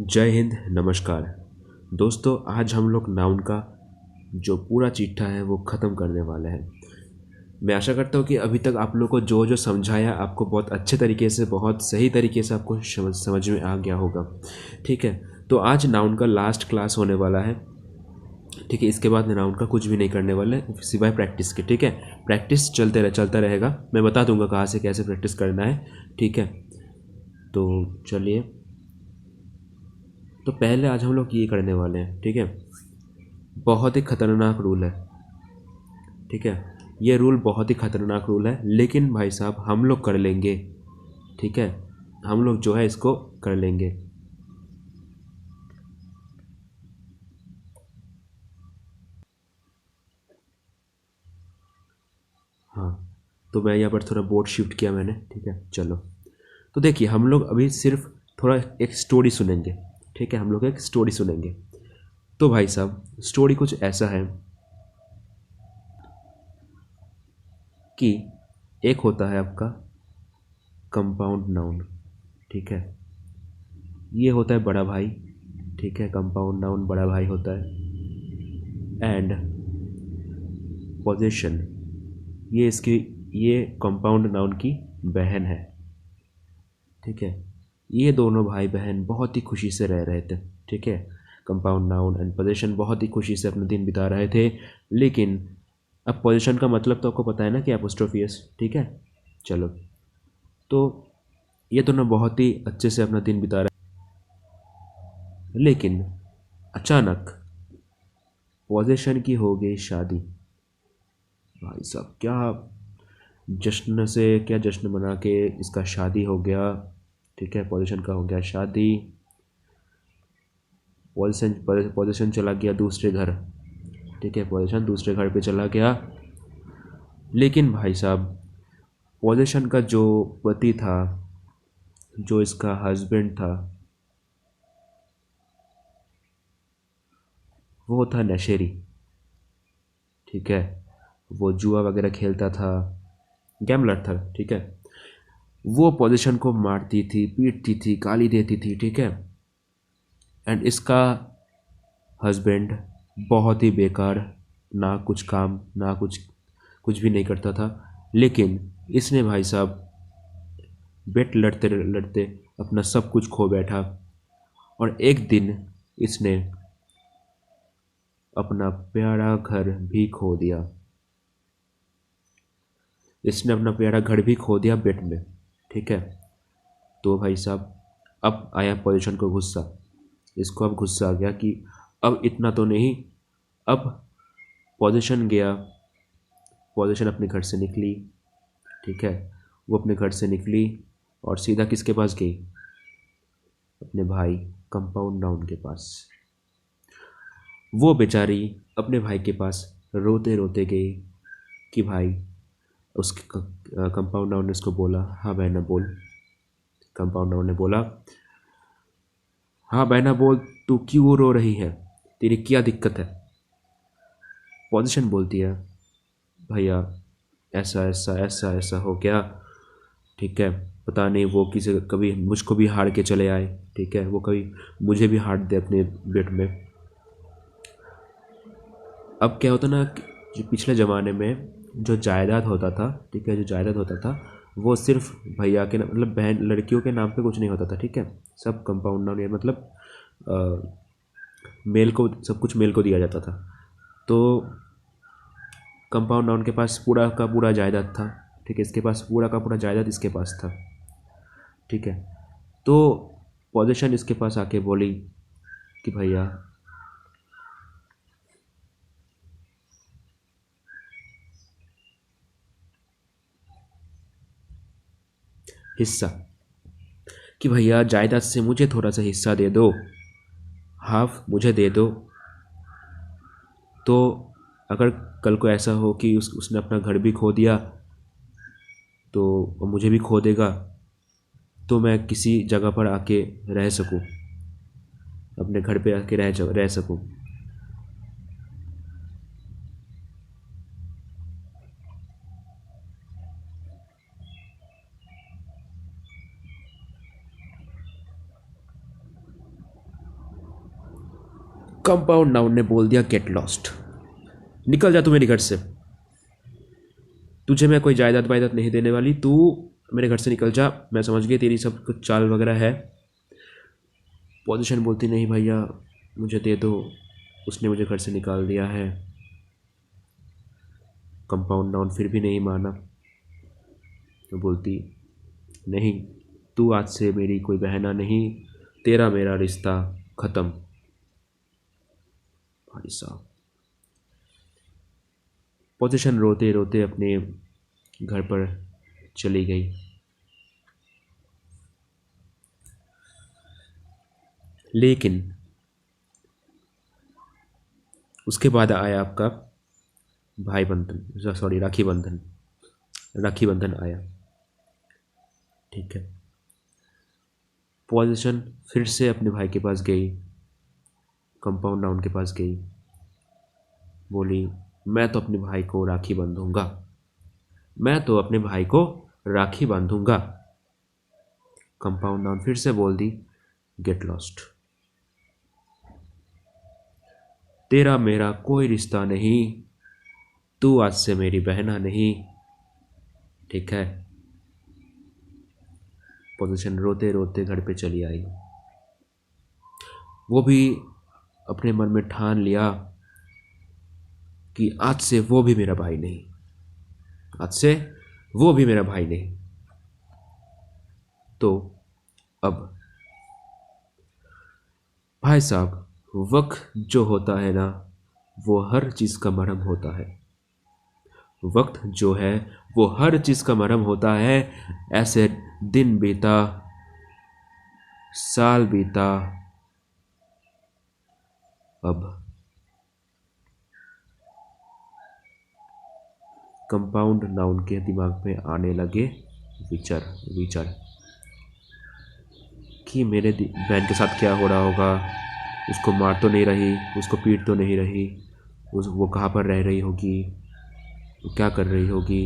जय हिंद, नमस्कार। दोस्तों, आज हम लोग नाउन का जो पूरा चिट्ठा है वो ख़त्म करने वाले हैं। मैं आशा करता हूँ कि अभी तक आप लोग को जो जो समझाया आपको बहुत अच्छे तरीके से, बहुत सही तरीके से आपको समझ में आ गया होगा। ठीक है, तो आज नाउन का लास्ट क्लास होने वाला है। ठीक है, इसके बाद नाउन का कुछ भी नहीं करने वाले सिवाय प्रैक्टिस के। ठीक है, प्रैक्टिस चलता रहेगा। मैं बता दूंगा कहाँ से कैसे प्रैक्टिस करना है। ठीक है, तो चलिए। तो पहले आज हम लोग ये करने वाले हैं। ठीक है, बहुत ही खतरनाक रूल है। ठीक है, ये रूल बहुत ही खतरनाक रूल है, लेकिन भाई साहब हम लोग कर लेंगे। ठीक है, हम लोग जो है इसको कर लेंगे। हाँ, तो मैं यहाँ पर थोड़ा बोर्ड शिफ्ट किया मैंने। ठीक है, चलो। तो देखिए, हम लोग अभी सिर्फ थोड़ा एक स्टोरी सुनेंगे। ठीक है, हम लोग एक स्टोरी सुनेंगे। तो भाई साहब, स्टोरी कुछ ऐसा है कि एक होता है आपका कंपाउंड नाउन। ठीक है, ये होता है बड़ा भाई। ठीक है, कंपाउंड नाउन बड़ा भाई होता है। एंड पोजीशन, ये इसकी ये कंपाउंड नाउन की बहन है। ठीक है, ये दोनों भाई बहन बहुत ही खुशी से रह रहे थे। ठीक है, कंपाउंड नाउन एंड पोजीशन बहुत ही खुशी से अपना दिन बिता रहे थे। लेकिन अब पोजीशन का मतलब तो आपको पता है ना कि एपोस्ट्रोफियस। ठीक है, चलो। तो ये दोनों बहुत ही अच्छे से अपना दिन बिता रहे, लेकिन अचानक पोजीशन की हो गई शादी। भाई साहब, क्या जश्न मना के इसका शादी हो गया। ठीक है, पोजीशन का हो गया शादी। पोजीशन चला गया दूसरे घर। ठीक है, पोजीशन दूसरे घर पे चला गया। लेकिन भाई साहब, पोजीशन का जो पति था, जो इसका हस्बैंड था, वो था नशेड़ी। ठीक है, वो जुआ वगैरह खेलता था, गैमलर था। ठीक है, वो पोजीशन को मारती थी, पीटती थी, गाली देती थी। ठीक है, एंड इसका हस्बैंड बहुत ही बेकार, ना कुछ काम, ना कुछ भी नहीं करता था। लेकिन इसने भाई साहब बेट लड़ते लड़ते अपना सब कुछ खो बैठा। और एक दिन इसने अपना प्यारा घर भी खो दिया। इसने अपना प्यारा घर भी खो दिया बेट में। ठीक है, तो भाई साहब अब आया पोजीशन को गुस्सा। इसको अब गुस्सा आ गया कि अब इतना तो नहीं। अब पोजीशन गया, पोजीशन अपने घर से निकली। ठीक है, वो अपने घर से निकली और सीधा किसके पास गई? अपने भाई कंपाउंड नाउन के पास। वो बेचारी अपने भाई के पास रोते रोते गई कि भाई, उसके कंपाउंड नाउन ने उसको बोला, हाँ बहना बोल। कंपाउंड नाउन ने बोला, हाँ बहना बोल, तू क्यों रो रही है, तेरी क्या दिक्कत है? पोजीशन बोलती है, भैया ऐसा ऐसा ऐसा ऐसा हो गया। ठीक है, पता नहीं वो किसी कभी मुझको भी हार के चले आए। ठीक है, वो कभी मुझे भी हार दे अपने बेट में। अब क्या होता ना कि जो पिछले ज़माने में जो जायदाद होता था, ठीक है, जो जायदाद होता था वो सिर्फ भैया के मतलब बहन लड़कियों के नाम पे कुछ नहीं होता था। ठीक है, सब कंपाउंड नाउन मतलब मेल को, सब कुछ मेल को दिया जाता था। तो कंपाउंड नाउन के पास पूरा का पूरा जायदाद था। ठीक है, इसके पास पूरा का पूरा जायदाद इसके पास था। ठीक है, तो पोजीशन इसके पास आके बोली कि भैया, हिस्सा, कि भैया जायदाद से मुझे थोड़ा सा हिस्सा दे दो, हाफ मुझे दे दो। तो अगर कल को ऐसा हो कि उसने अपना घर भी खो दिया तो वो मुझे भी खो देगा, तो मैं किसी जगह पर आके रह सकूं, अपने घर पे आके रह सकूं। कंपाउंड नाउन ने बोल दिया गेट लॉस्ट, निकल जा तू मेरे घर से, तुझे मैं कोई जायदाद वायदाद नहीं देने वाली, तू मेरे घर से निकल जा, मैं समझ गई तेरी सब कुछ चाल वगैरह है। पोजीशन बोलती नहीं भैया मुझे दे दो, उसने मुझे घर से निकाल दिया है। कंपाउंड नाउन फिर भी नहीं माना, तो बोलती नहीं, तू आज से मेरी कोई बहना नहीं, तेरा मेरा रिश्ता ख़त्म। भाई साहब, पोजीशन रोते रोते अपने घर पर चली गई। लेकिन उसके बाद आया आपका भाई बंधन, सॉरी राखी बंधन। राखी बंधन आया, ठीक है। पोजीशन फिर से अपने भाई के पास गई, कंपाउंड नाउन के पास गई, बोली मैं तो अपने भाई को राखी बांधूंगा, मैं तो अपने भाई को राखी बांधूंगा। कंपाउंड नाउन फिर से बोल दी गेट लॉस्ट, तेरा मेरा कोई रिश्ता नहीं, तू आज से मेरी बहना नहीं, ठीक है। पोजीशन रोते रोते घर पे चली आई। वो भी अपने मन में ठान लिया कि आज से वो भी मेरा भाई नहीं, आज से वो भी मेरा भाई नहीं। तो अब भाई साहब, वक्त जो होता है ना, वो हर चीज़ का मरहम होता है। वक्त जो है वो हर चीज़ का मरहम होता है। ऐसे दिन बीता, साल बीता, अब कंपाउंड नाउन के दिमाग में आने लगे विचार कि मेरे बहन के साथ क्या हो रहा होगा, उसको मार तो नहीं रही, उसको पीट तो नहीं रही, वो कहाँ पर रह रही होगी, वो क्या कर रही होगी।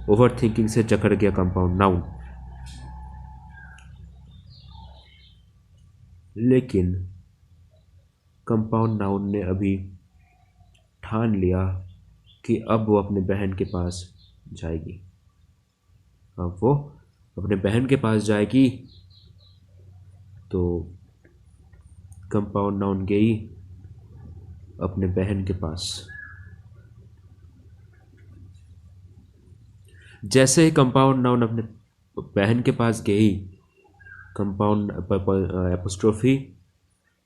ओवर थिंकिंग से जकड़ गया कंपाउंड नाउन। लेकिन कंपाउंड नाउन ने अभी ठान लिया कि अब वो अपने बहन के पास जाएगी, अब वो अपने बहन के पास जाएगी। तो कंपाउंड नाउन गई अपने बहन के पास। जैसे ही कंपाउंड नाउन अपने बहन के पास गई, कंपाउंड एपोस्ट्रोफी,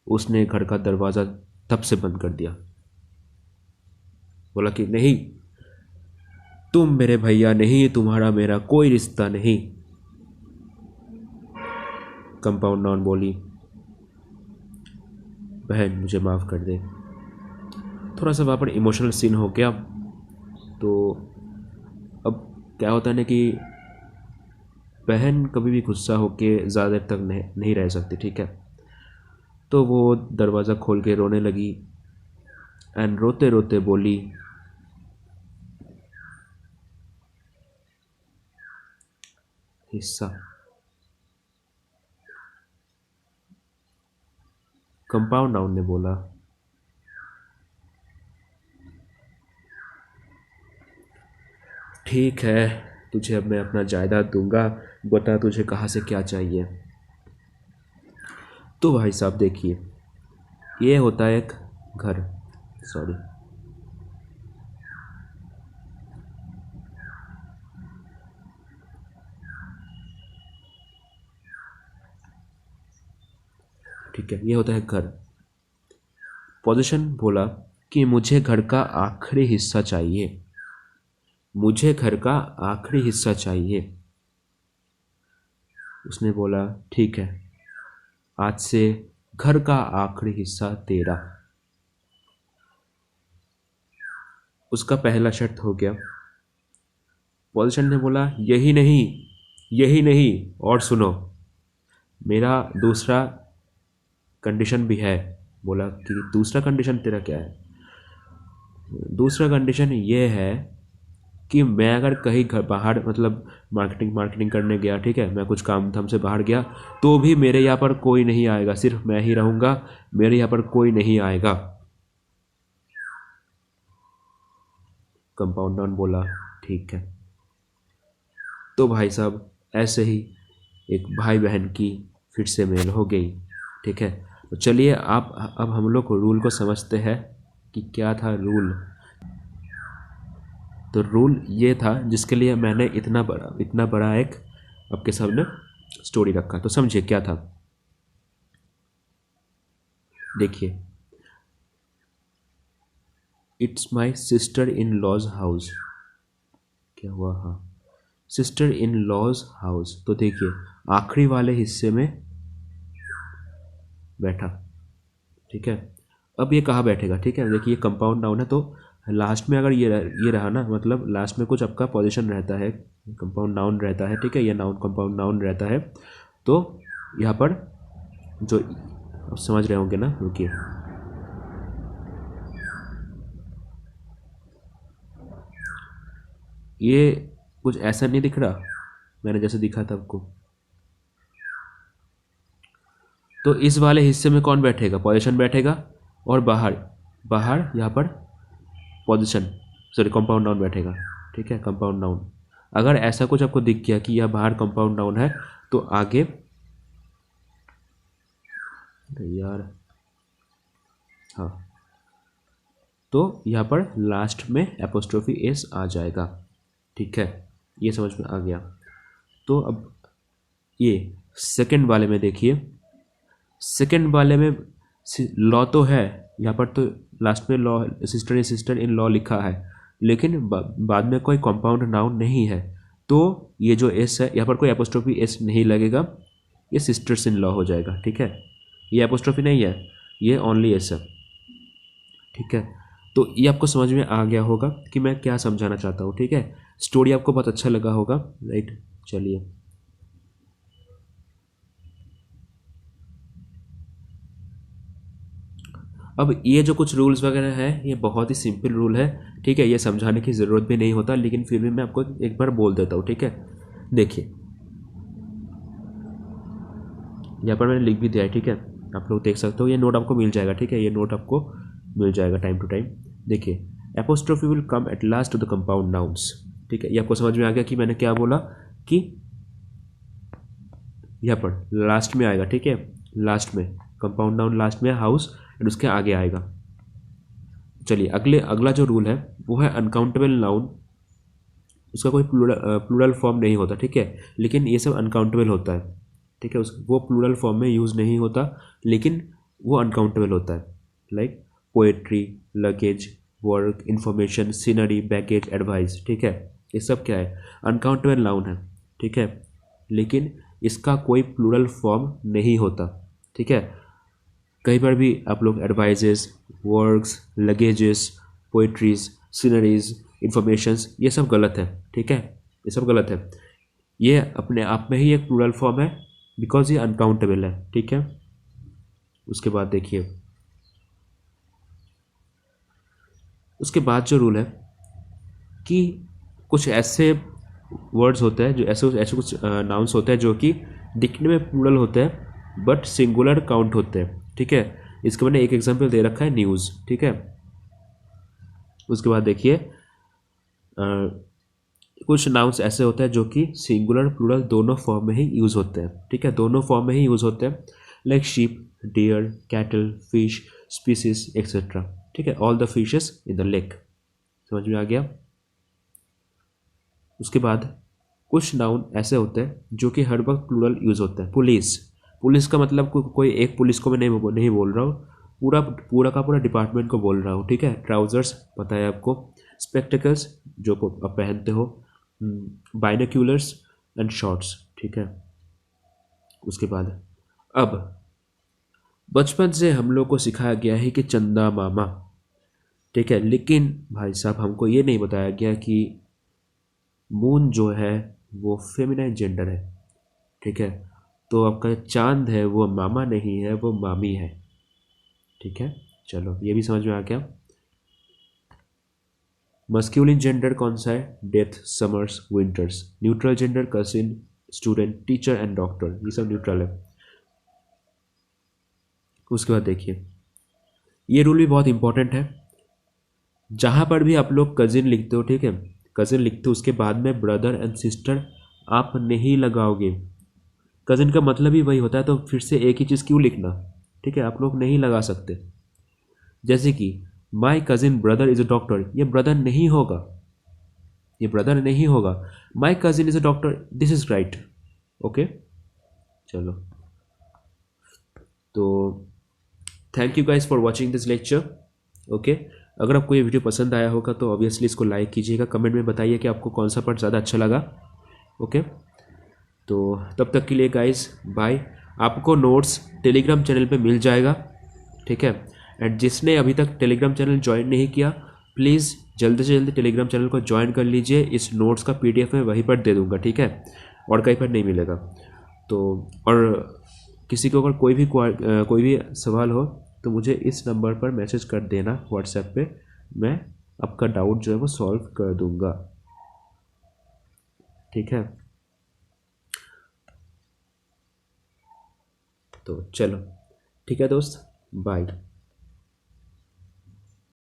उसने घर का दरवाज़ा तब से बंद कर दिया। बोला कि नहीं, तुम मेरे भैया नहीं, तुम्हारा मेरा कोई रिश्ता नहीं। कंपाउंड नाउन बोली बहन मुझे माफ़ कर दे। थोड़ा सा वहाँ पर इमोशनल सीन हो गया। तो अब क्या होता है ना कि बहन कभी भी गुस्सा होके ज़्यादा देर तक नहीं रह सकती, ठीक है। तो वो दरवाज़ा खोल के रोने लगी एंड रोते रोते बोली हिस्सा। कंपाउंड नाउन ने बोला ठीक है, तुझे अब मैं अपना जायदाद दूंगा, बता तुझे कहाँ से क्या चाहिए। तो भाई साहब देखिए, ये होता है एक घर, सॉरी, ठीक है, ये होता है घर। पोजीशन बोला कि मुझे घर का आखिरी हिस्सा चाहिए, मुझे घर का आखिरी हिस्सा चाहिए। उसने बोला ठीक है, आज से घर का आखिरी हिस्सा तेरा। उसका पहला शर्त हो गया। पोजीशन ने बोला यही नहीं, यही नहीं, और सुनो, मेरा दूसरा कंडीशन भी है। बोला कि दूसरा कंडीशन तेरा क्या है। दूसरा कंडीशन ये है कि मैं अगर कहीं घर बाहर मतलब मार्केटिंग करने गया, ठीक है, मैं कुछ काम धाम से बाहर गया, तो भी मेरे यहाँ पर कोई नहीं आएगा, सिर्फ मैं ही रहूँगा, मेरे यहाँ पर कोई नहीं आएगा। कंपाउंड नाउन बोला, ठीक है। तो भाई साहब ऐसे ही एक भाई बहन की फिर से मेल हो गई, ठीक है। तो चलिए आप अब हम लोग रूल को समझते हैं कि क्या था रूल। तो रूल ये था जिसके लिए मैंने इतना बड़ा एक आपके सामने स्टोरी रखा। तो समझिए क्या था, देखिए। It's my sister in law's house. क्या हुआ, हाँ, सिस्टर इन लॉज हाउस। तो देखिए आखिरी वाले हिस्से में बैठा, ठीक है। अब ये कहाँ बैठेगा, ठीक है। देखिए ये कंपाउंड नाउन है, तो लास्ट में अगर ये रहा ना, मतलब लास्ट में कुछ आपका पोजीशन रहता है, कंपाउंड नाउन रहता है, ठीक है, ये नाउन कंपाउंड नाउन रहता है। तो यहाँ पर जो आप समझ रहे होंगे ना, रुकिए, ये कुछ ऐसा नहीं दिख रहा मैंने जैसे दिखा था आपको। तो इस वाले हिस्से में कौन बैठेगा, पोजीशन बैठेगा, और बाहर बाहर यहाँ पर पोजीशन, सॉरी, कंपाउंड नाउन बैठेगा, ठीक है, कंपाउंड नाउन। अगर ऐसा कुछ आपको दिख गया कि यह बाहर कंपाउंड नाउन है, तो आगे, अरे यार, हाँ, तो यहाँ पर लास्ट में एपोस्ट्रोफी एस आ जाएगा, ठीक है। ये समझ में आ गया। तो अब ये सेकंड वाले में देखिए, सेकंड वाले में लॉ तो है यहाँ पर, तो लास्ट में लॉ, सिस्टर इन लॉ लिखा है, लेकिन बाद में कोई कंपाउंड नाउन नहीं है। तो ये जो एस है यहाँ पर कोई एपोस्ट्रोफी एस नहीं लगेगा, ये सिस्टर्स इन लॉ हो जाएगा, ठीक है। ये एपोस्ट्रोफी नहीं है, ये ओनली एस है, ठीक है। तो ये आपको समझ में आ गया होगा कि मैं क्या समझाना चाहता हूँ, ठीक है। स्टोरी आपको बहुत अच्छा लगा होगा, राइट। चलिए अब ये जो कुछ रूल्स वगैरह हैं, ये बहुत ही सिंपल रूल है, ठीक है, ये समझाने की ज़रूरत भी नहीं होता, लेकिन फिर भी मैं आपको एक बार बोल देता हूँ, ठीक है। देखिए यहाँ पर मैंने लिख भी दिया है, ठीक है, आप लोग देख सकते हो, ये नोट आपको मिल जाएगा, ठीक है, ये नोट आपको मिल जाएगा टाइम टू टाइम। देखिए apostrophe will come at last to the compound nouns, ठीक है। ये आपको समझ में आ गया कि मैंने क्या बोला, कि यहाँ पर लास्ट में आएगा, ठीक है, लास्ट में कंपाउंड नाउन लास्ट में, हाउस एंड उसके आगे आएगा। चलिए अगला जो रूल है वो है अनकाउंटेबल नाउन, उसका कोई प्लूरल फॉर्म नहीं होता, ठीक है, लेकिन ये सब अनकाउंटेबल होता है, ठीक है। वो प्लूरल फॉर्म में यूज़ नहीं होता, लेकिन वो अनकाउंटेबल होता है, like poetry, luggage, work, information, scenery, baggage, advice, ठीक है। ये सब क्या है, अनकाउंटेबल नाउन है, ठीक है, लेकिन इसका कोई प्लूरल फॉर्म नहीं होता, ठीक है। कई बार भी आप लोग advises, works, luggages, poetries, sceneries, informations, ये सब गलत है, ठीक है, ये सब गलत है। ये अपने आप में ही एक प्लूरल फॉर्म है, बिकॉज ये अनकाउंटेबल है, ठीक है। उसके बाद देखिए, उसके बाद जो रूल है कि कुछ ऐसे वर्ड्स होते हैं, जो ऐसे ऐसे कुछ नाउन्स होते हैं जो कि दिखने में प्लूरल होते हैं बट सिंगुलर काउंट होते हैं, ठीक है। इसके मैंने एक एग्जांपल दे रखा है, न्यूज़, ठीक है। उसके बाद देखिए कुछ नाउन्स ऐसे होते हैं जो कि सिंगुलर प्लूरल दोनों फॉर्म में ही यूज़ होते हैं, ठीक है, दोनों फॉर्म में ही यूज़ होते हैं, like sheep, deer, cattle, fish, species etcetera, ठीक है, all the fishes in the lake. समझ में आ गया। उसके बाद कुछ नाउन ऐसे होते हैं जो कि हर वक्त प्लूरल यूज़ होते हैं, पुलिस, पुलिस का मतलब कोई एक पुलिस को मैं नहीं बोल रहा हूँ, पूरा पूरा का पूरा डिपार्टमेंट को बोल रहा हूँ, ठीक है। ट्राउजर्स पता है आपको, स्पेक्टिकल्स जो आप पहनते हो, बाइनोक्यूलर्स एंड शॉर्ट्स, ठीक है। उसके बाद अब बचपन से हम लोग को सिखाया गया है कि चंदा मामा, ठीक है, लेकिन भाई साहब हमको ये नहीं बताया गया कि मून जो है वो फेमिनाइन जेंडर है, ठीक है। तो आपका चांद है वो मामा नहीं है, वो मामी है, ठीक है। चलो ये भी समझ में आ गया। मस्क्यूलिन जेंडर कौन सा है? Death, summers, winters. Neutral gender cousin, student, teacher and doctor, ये सब न्यूट्रल है। उसके बाद देखिए, ये रूल भी बहुत इंपॉर्टेंट है। जहाँ पर भी आप लोग कजिन लिखते हो, ठीक है, कजिन लिखते हो, उसके बाद में ब्रदर एंड सिस्टर आप नहीं लगाओगे। कजिन का मतलब ही वही होता है, तो फिर से एक ही चीज़ क्यों लिखना? ठीक है, आप लोग नहीं लगा सकते। जैसे कि my cousin brother is a doctor, ये ब्रदर नहीं होगा, ये ब्रदर नहीं होगा। My cousin is a doctor, this is right. Okay, चलो, तो thank you guys for watching this lecture. Okay, अगर आपको ये वीडियो पसंद आया होगा तो ऑब्वियसली इसको लाइक कीजिएगा, कमेंट में बताइए कि आपको कौन सा पार्ट ज़्यादा अच्छा लगा। ओके, तो तब तक के लिए गाइज बाय। आपको नोट्स टेलीग्राम चैनल पे मिल जाएगा, ठीक है। एंड जिसने अभी तक टेलीग्राम चैनल ज्वाइन नहीं किया, प्लीज़ जल्दी से जल्दी टेलीग्राम चैनल को ज्वाइन कर लीजिए। इस नोट्स का पीडीएफ मैं वहीं पर दे दूंगा, ठीक है, और कहीं पर नहीं मिलेगा। तो और किसी को अगर कोई भी सवाल हो तो मुझे इस नंबर पर मैसेज कर देना व्हाट्सएप पे, मैं आपका डाउट जो है वो सॉल्व कर दूंगा, ठीक है। तो चलो, ठीक है दोस्त, बाय।